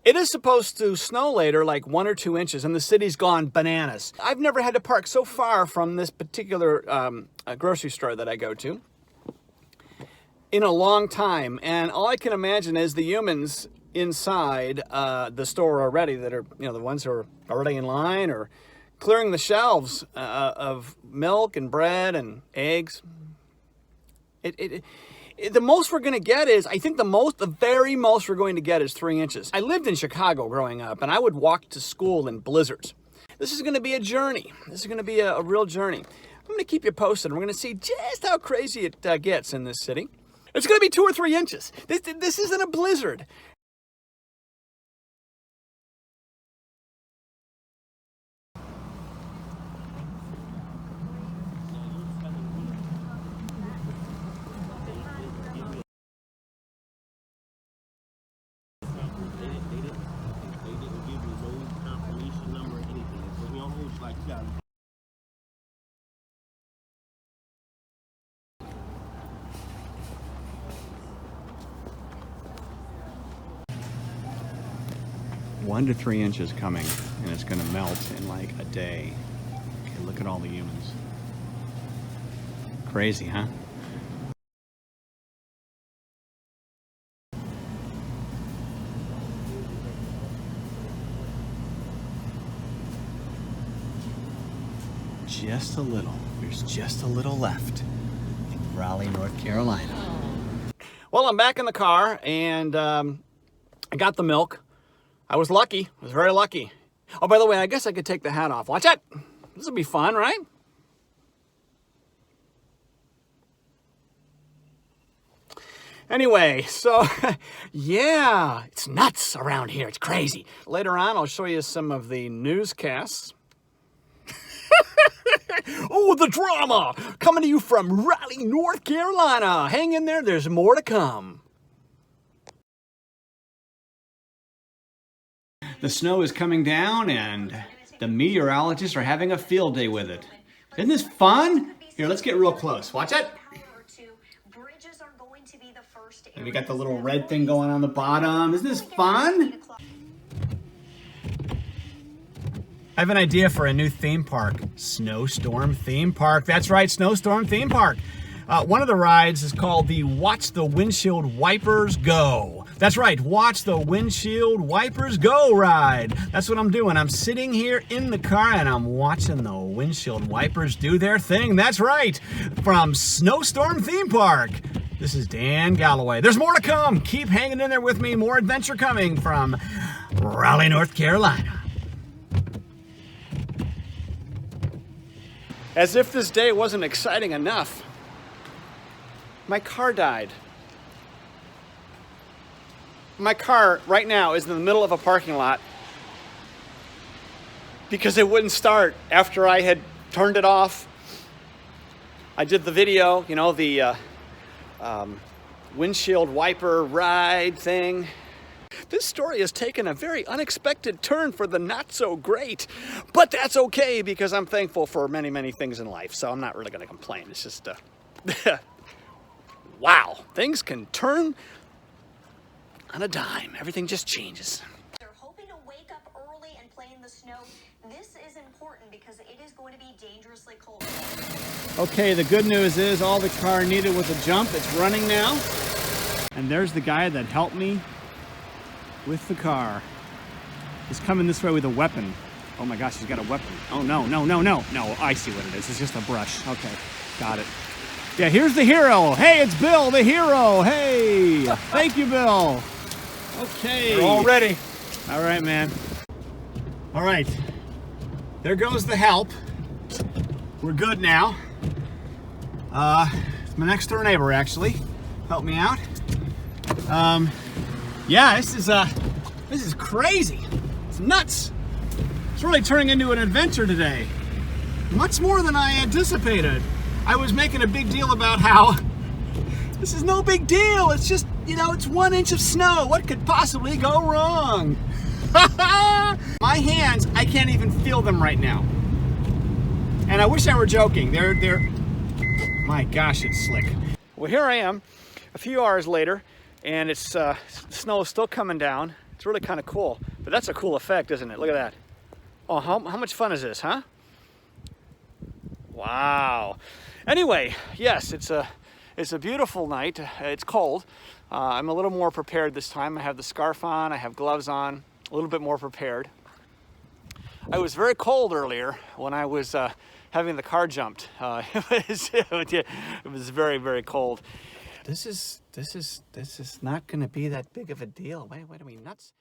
It is supposed to snow later, like 1 or 2 inches, and the city's gone bananas. I've never had to park so far from this particular grocery store that I go to in a long time. And all I can imagine is the humans inside the store already that are, the ones who are already in line or clearing the shelves of milk and bread and eggs. The most we're going to get is, I think the very most we're going to get is 3 inches. I lived in Chicago growing up, and I would walk to school in blizzards. This is going to be a journey. This is going to be a real journey. I'm going to keep you posted, and we're going to see just how crazy it gets in this city. It's going to be 2 or 3 inches. This isn't a blizzard. One to 3 inches coming, and it's going to melt in like a day. Okay, look at all the humans. Crazy, huh? Just a little. There's just a little left in Raleigh, North Carolina. Well, I'm back in the car, and I got the milk. I was lucky. I was very lucky. Oh, by the way, I guess I could take the hat off. Watch it. This will be fun, right? Anyway, so, yeah, it's nuts around here. It's crazy. Later on, I'll show you some of the newscasts. Oh, the drama! Coming to you from Raleigh, North Carolina. Hang in there. There's more to come. The snow is coming down, and the meteorologists are having a field day with it. Isn't this fun? Here, let's get real close. Watch it. And we got the little red thing going on the bottom. Isn't this fun? I have an idea for a new theme park. Snowstorm theme park. That's right, Snowstorm theme park. One of the rides is called the Watch the Windshield Wipers Go. That's right, Watch the Windshield Wipers Go ride. That's what I'm doing. I'm sitting here in the car and I'm watching the windshield wipers do their thing. That's right, from Snowstorm Theme Park. This is Dan Galloway. There's more to come. Keep hanging in there with me. More adventure coming from Raleigh, North Carolina. As if this day wasn't exciting enough, my car died. My car right now is in the middle of a parking lot because it wouldn't start after I had turned it off. I did the video, the windshield wiper ride thing. This story has taken a very unexpected turn for the not so great, but that's okay because I'm thankful for many, many things in life, so I'm not really going to complain. It's just, wow, things can turn on a dime. Everything just changes. They're hoping to wake up early and play in the snow. This is important because it is going to be dangerously cold. Okay, the good news is all the car needed was a jump. It's running now. And there's the guy that helped me with the car. He's coming this way with a weapon. Oh my gosh, he's got a weapon. Oh no, no, no, no. No, I see what it is. It's just a brush. Okay, got it. Yeah, here's the hero. Hey, it's Bill, the hero. Hey, thank you, Bill. Okay. We're all ready. All right, man. All right. There goes the help. We're good now. It's my next door neighbor, actually. Helped me out. Yeah, this is crazy. It's nuts. It's really turning into an adventure today. Much more than I anticipated. I was making a big deal about how this is no big deal. It's just, it's 1 inch of snow. What could possibly go wrong? My hands, I can't even feel them right now. And I wish I were joking. They're, my gosh, it's slick. Well, here I am a few hours later, and it's, the snow is still coming down. It's really kind of cool. But that's a cool effect, isn't it? Look at that. Oh, how much fun is this, huh? Wow. Anyway, yes, it's a beautiful night. It's cold. I'm a little more prepared this time. I have the scarf on, I have gloves on, a little bit more prepared. I was very cold earlier when I was having the car jumped. It was very, very cold. This is not going to be that big of a deal. Wait, are we nuts?